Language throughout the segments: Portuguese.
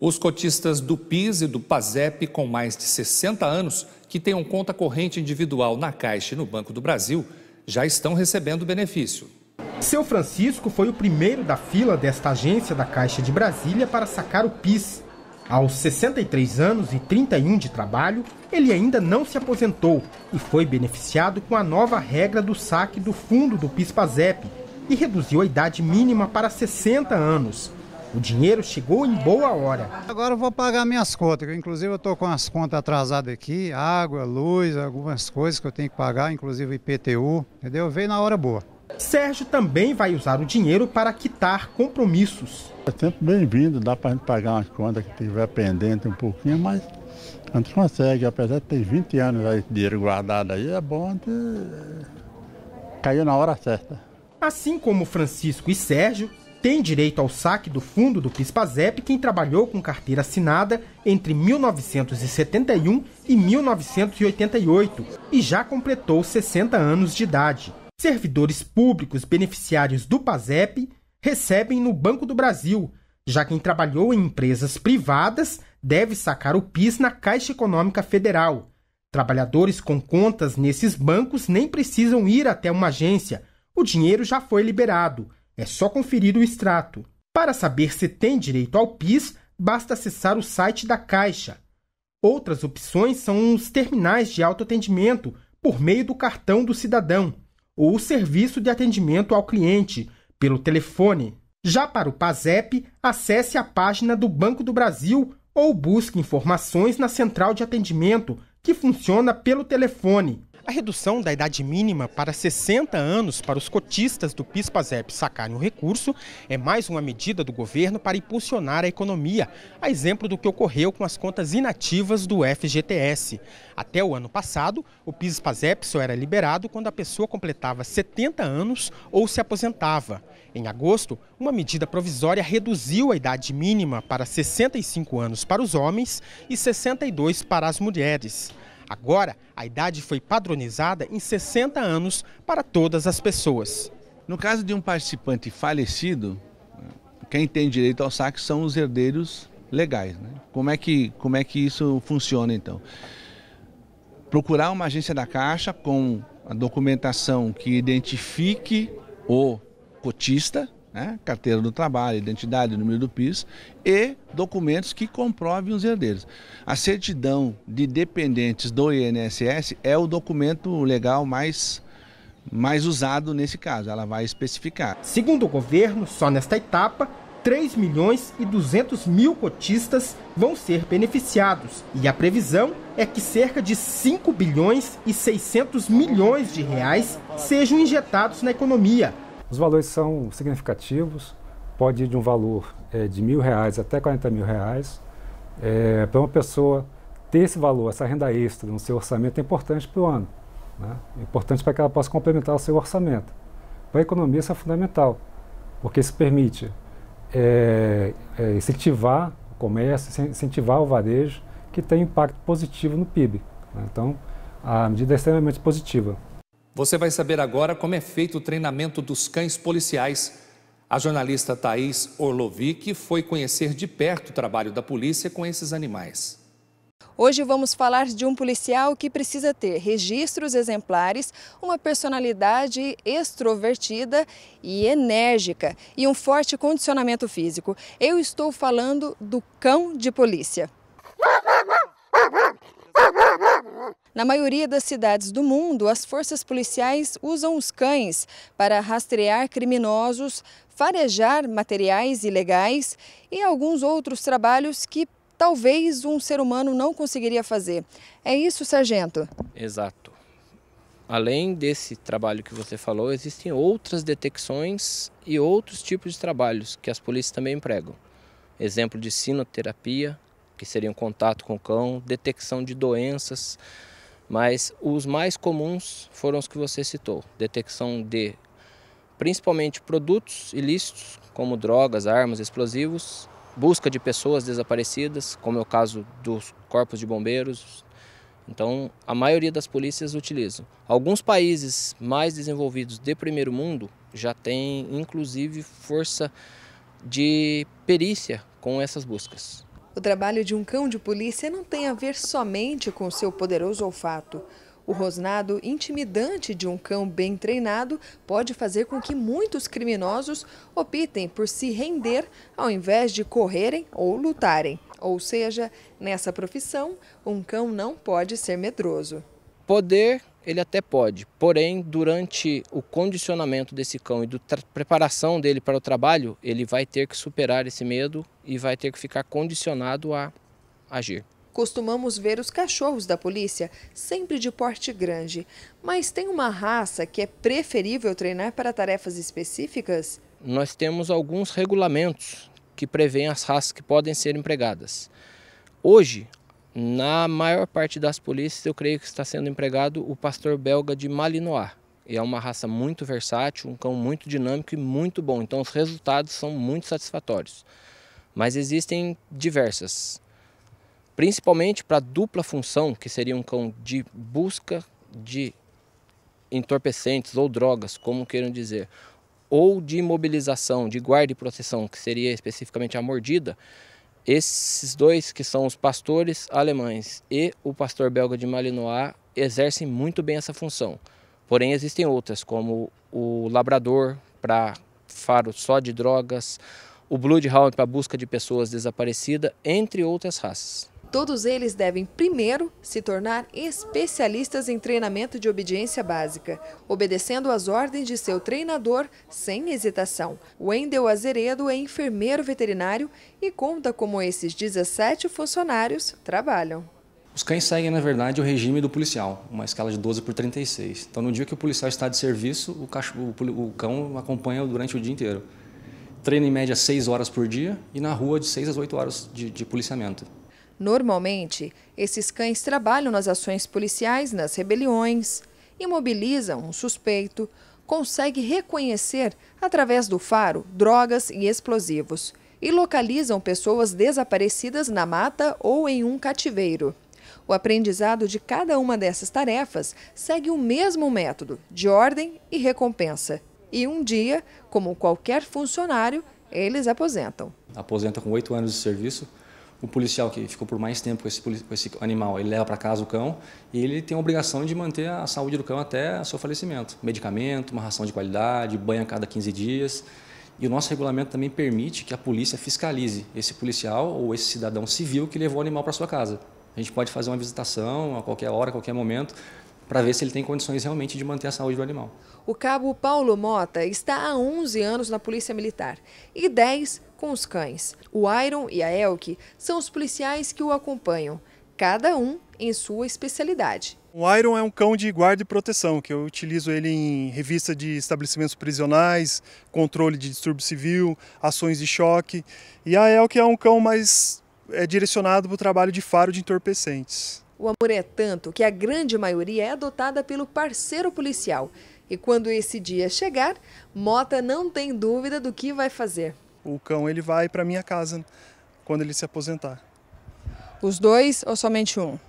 Os cotistas do PIS e do PASEP com mais de 60 anos, que tenham conta corrente individual na Caixa e no Banco do Brasil, já estão recebendo benefício. Seu Francisco foi o primeiro da fila desta agência da Caixa de Brasília para sacar o PIS. Aos 63 anos e 31 de trabalho, ele ainda não se aposentou e foi beneficiado com a nova regra do saque do fundo do PIS-PASEP e reduziu a idade mínima para 60 anos. O dinheiro chegou em boa hora. Agora eu vou pagar minhas contas, inclusive eu estou com as contas atrasadas aqui, água, luz, algumas coisas que eu tenho que pagar, inclusive IPTU, entendeu? Veio na hora boa. Sérgio também vai usar o dinheiro para quitar compromissos. É sempre bem-vindo, dá para a gente pagar umas contas que tiver pendente um pouquinho, mas a gente consegue, apesar de ter 20 anos aí, dinheiro guardado aí, é bom que caiu na hora certa. Assim como Francisco e Sérgio, tem direito ao saque do fundo do PIS-PASEP quem trabalhou com carteira assinada entre 1971 e 1988 e já completou 60 anos de idade. Servidores públicos beneficiários do PASEP recebem no Banco do Brasil. Já quem trabalhou em empresas privadas deve sacar o PIS na Caixa Econômica Federal. Trabalhadores com contas nesses bancos nem precisam ir até uma agência. O dinheiro já foi liberado. É só conferir o extrato. Para saber se tem direito ao PIS, basta acessar o site da Caixa. Outras opções são os terminais de autoatendimento por meio do cartão do cidadão ou o serviço de atendimento ao cliente pelo telefone. Já para o PASEP, acesse a página do Banco do Brasil ou busque informações na central de atendimento, que funciona pelo telefone. A redução da idade mínima para 60 anos para os cotistas do PIS-PASEP sacarem o recurso é mais uma medida do governo para impulsionar a economia, a exemplo do que ocorreu com as contas inativas do FGTS. Até o ano passado, o PIS-PASEP só era liberado quando a pessoa completava 70 anos ou se aposentava. Em agosto, uma medida provisória reduziu a idade mínima para 65 anos para os homens e 62 para as mulheres. Agora, a idade foi padronizada em 60 anos para todas as pessoas. No caso de um participante falecido, quem tem direito ao saque são os herdeiros legais, né? Como é que isso funciona, então? Procurar uma agência da Caixa com a documentação que identifique o cotista, né? Carteira do trabalho, identidade, número do PIS e documentos que comprovem os herdeiros. A certidão de dependentes do INSS é o documento legal mais usado nesse caso, ela vai especificar. Segundo o governo, só nesta etapa, 3 milhões e 200 mil cotistas vão ser beneficiados. E a previsão é que cerca de 5 bilhões e 600 milhões de reais sejam injetados na economia. Os valores são significativos, pode ir de um valor de R$1.000 até R$40.000. Para uma pessoa ter esse valor, essa renda extra no seu orçamento é importante para o ano, né? É importante para que ela possa complementar o seu orçamento. Para a economia isso é fundamental, porque isso permite incentivar o comércio, incentivar o varejo, que tem impacto positivo no PIB, né? Então, a medida é extremamente positiva. Você vai saber agora como é feito o treinamento dos cães policiais. A jornalista Thaís Orlovic foi conhecer de perto o trabalho da polícia com esses animais. Hoje vamos falar de um policial que precisa ter registros exemplares, uma personalidade extrovertida e enérgica e um forte condicionamento físico. Eu estou falando do cão de polícia. Na maioria das cidades do mundo, as forças policiais usam os cães para rastrear criminosos, farejar materiais ilegais e alguns outros trabalhos que talvez um ser humano não conseguiria fazer. É isso, sargento? Exato. Além desse trabalho que você falou, existem outras detecções e outros tipos de trabalhos que as polícias também empregam. Exemplo de sinoterapia, que seria um contato com o cão, detecção de doenças, mas os mais comuns foram os que você citou. Detecção de, principalmente, produtos ilícitos, como drogas, armas, explosivos, busca de pessoas desaparecidas, como é o caso dos corpos de bombeiros. Então, a maioria das polícias utilizam. Alguns países mais desenvolvidos de primeiro mundo já têm, inclusive, força de perícia com essas buscas. O O trabalho de um cão de polícia não tem a ver somente com seu poderoso olfato. O rosnado intimidante de um cão bem treinado pode fazer com que muitos criminosos optem por se render ao invés de correrem ou lutarem. Ou seja, nessa profissão, um cão não pode ser medroso. Poder, ele até pode, porém, durante o condicionamento desse cão e da preparação dele para o trabalho, ele vai ter que superar esse medo e vai ter que ficar condicionado a agir. Costumamos ver os cachorros da polícia sempre de porte grande, mas tem uma raça que é preferível treinar para tarefas específicas? Nós temos alguns regulamentos que prevêem as raças que podem ser empregadas. Hoje, na maior parte das polícias, eu creio que está sendo empregado o pastor belga de Malinois. É uma raça muito versátil, um cão muito dinâmico e muito bom, então os resultados são muito satisfatórios. Mas existem diversas. Principalmente para dupla função, que seria um cão de busca de entorpecentes ou drogas, como queiram dizer, ou de imobilização, de guarda e proteção, que seria especificamente a mordida. Esses dois, que são os pastores alemães e o pastor belga de Malinois, exercem muito bem essa função. Porém, existem outras, como o labrador para faro só de drogas, o bloodhound para busca de pessoas desaparecidas, entre outras raças. Todos eles devem primeiro se tornar especialistas em treinamento de obediência básica, obedecendo às ordens de seu treinador sem hesitação. Wendel Azeredo é enfermeiro veterinário e conta como esses 17 funcionários trabalham. Os cães seguem, na verdade, o regime do policial, uma escala de 12/36. Então, no dia que o policial está de serviço, o cão acompanha durante o dia inteiro. Treina em média 6 horas por dia e na rua de 6 às 8 horas de policiamento. Normalmente, esses cães trabalham nas ações policiais, nas rebeliões, imobilizam um suspeito, conseguem reconhecer, através do faro, drogas e explosivos e localizam pessoas desaparecidas na mata ou em um cativeiro. O aprendizado de cada uma dessas tarefas segue o mesmo método de ordem e recompensa. E um dia, como qualquer funcionário, eles aposentam. Aposenta com 8 anos de serviço. O policial que ficou por mais tempo com esse animal, ele leva para casa o cão e ele tem a obrigação de manter a saúde do cão até o seu falecimento. Medicamento, uma ração de qualidade, banho a cada 15 dias. E o nosso regulamento também permite que a polícia fiscalize esse policial ou esse cidadão civil que levou o animal para sua casa. A gente pode fazer uma visitação a qualquer hora, a qualquer momento, para ver se ele tem condições realmente de manter a saúde do animal. O cabo Paulo Mota está há 11 anos na Polícia Militar e 10 com os cães. O Iron e a Elke são os policiais que o acompanham, cada um em sua especialidade. O Iron é um cão de guarda e proteção, que eu utilizo ele em revista de estabelecimentos prisionais, controle de distúrbio civil, ações de choque. E a Elke é um cão mais direcionado para o trabalho de faro de entorpecentes. O amor é tanto que a grande maioria é adotada pelo parceiro policial. E quando esse dia chegar, Mota não tem dúvida do que vai fazer. O cão ele vai para minha casa quando ele se aposentar. Os dois ou somente um?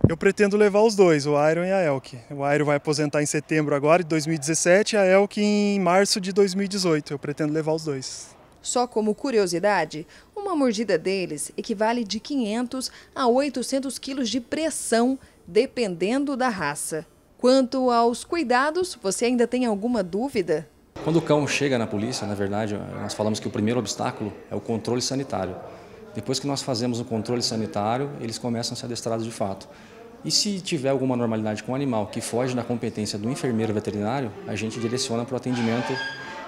Eu pretendo levar os dois, o Iron e a Elke. O Iron vai aposentar em setembro agora, de 2017, e a Elke em março de 2018. Eu pretendo levar os dois. Só como curiosidade, uma mordida deles equivale de 500 a 800 quilos de pressão, dependendo da raça. Quanto aos cuidados, você ainda tem alguma dúvida? Quando o cão chega na polícia, na verdade, nós falamos que o primeiro obstáculo é o controle sanitário. Depois que nós fazemos o controle sanitário, eles começam a ser adestrados de fato. E se tiver alguma normalidade com o animal que foge da competência do enfermeiro veterinário, a gente direciona para o atendimento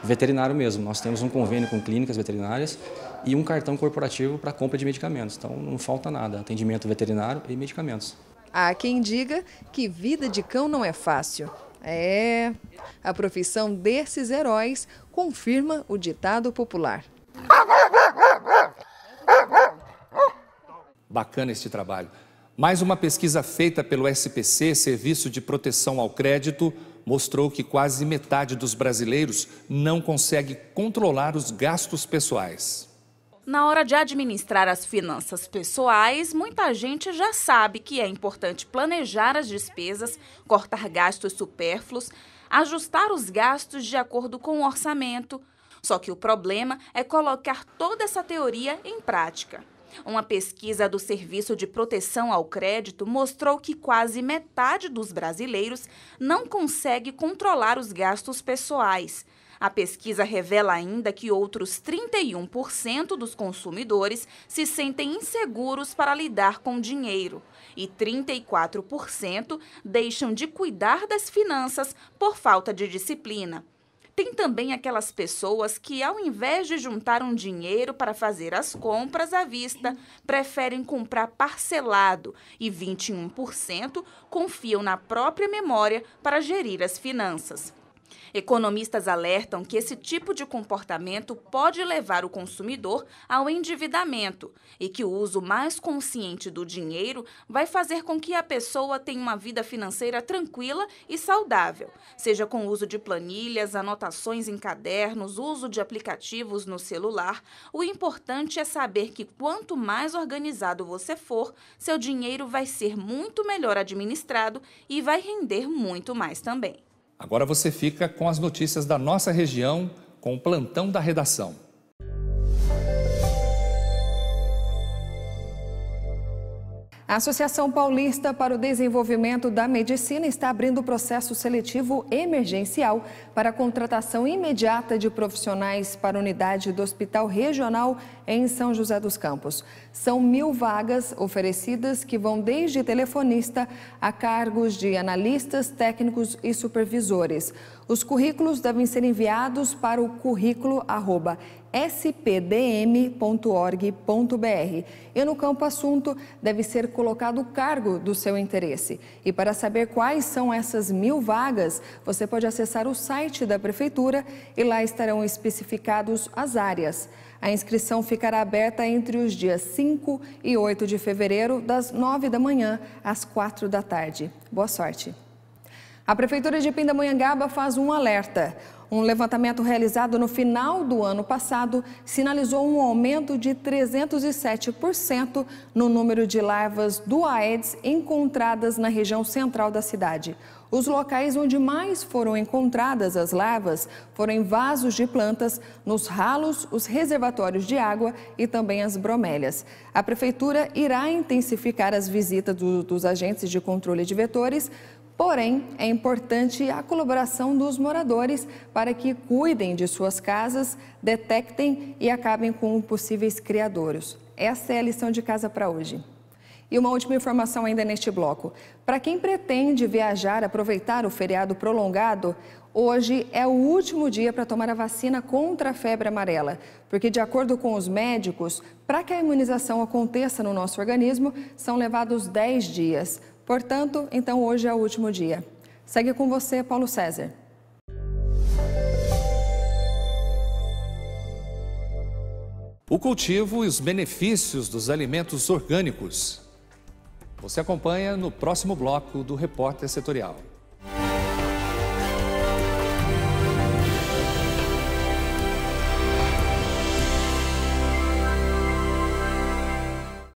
veterinário mesmo. Nós temos um convênio com clínicas veterinárias e um cartão corporativo para compra de medicamentos. Então não falta nada, atendimento veterinário e medicamentos. Há quem diga que vida de cão não é fácil. A profissão desses heróis confirma o ditado popular. Bacana este trabalho. Mais uma pesquisa feita pelo SPC, Serviço de Proteção ao Crédito, mostrou que quase metade dos brasileiros não consegue controlar os gastos pessoais. Na hora de administrar as finanças pessoais, muita gente já sabe que é importante planejar as despesas, cortar gastos supérfluos, ajustar os gastos de acordo com o orçamento. Só que o problema é colocar toda essa teoria em prática. Uma pesquisa do Serviço de Proteção ao Crédito mostrou que quase metade dos brasileiros não consegue controlar os gastos pessoais. A pesquisa revela ainda que outros 31% dos consumidores se sentem inseguros para lidar com dinheiro e 34% deixam de cuidar das finanças por falta de disciplina. Tem também aquelas pessoas que, ao invés de juntar um dinheiro para fazer as compras à vista, preferem comprar parcelado e 21% confiam na própria memória para gerir as finanças. Economistas alertam que esse tipo de comportamento pode levar o consumidor ao endividamento e que o uso mais consciente do dinheiro vai fazer com que a pessoa tenha uma vida financeira tranquila e saudável, seja com o uso de planilhas, anotações em cadernos, uso de aplicativos no celular. O importante é saber que quanto mais organizado você for, seu dinheiro vai ser muito melhor administrado e vai render muito mais também. Agora você fica com as notícias da nossa região, com o plantão da redação. A Associação Paulista para o Desenvolvimento da Medicina está abrindo processo seletivo emergencial para a contratação imediata de profissionais para a unidade do Hospital Regional em São José dos Campos. São 1.000 vagas oferecidas que vão desde telefonista a cargos de analistas, técnicos e supervisores. Os currículos devem ser enviados para o currículo@spdm.org.br e no campo assunto deve ser colocado o cargo do seu interesse. E para saber quais são essas 1.000 vagas, você pode acessar o site da Prefeitura e lá estarão especificados as áreas. A inscrição ficará aberta entre os dias 5 e 8 de fevereiro, das 9 da manhã às 4 da tarde. Boa sorte! A Prefeitura de Pindamonhangaba faz um alerta. Um levantamento realizado no final do ano passado sinalizou um aumento de 307% no número de larvas do Aedes encontradas na região central da cidade. Os locais onde mais foram encontradas as larvas foram em vasos de plantas, nos ralos, os reservatórios de água e também as bromélias. A Prefeitura irá intensificar as visitas dos agentes de controle de vetores. Porém, é importante a colaboração dos moradores para que cuidem de suas casas, detectem e acabem com possíveis criadouros. Essa é a lição de casa para hoje. E uma última informação ainda neste bloco. Para quem pretende viajar, aproveitar o feriado prolongado, hoje é o último dia para tomar a vacina contra a febre amarela. Porque, de acordo com os médicos, para que a imunização aconteça no nosso organismo, são levados 10 dias. Portanto, então hoje é o último dia. Segue com você, Paulo César. O cultivo e os benefícios dos alimentos orgânicos. Você acompanha no próximo bloco do Repórter Setorial.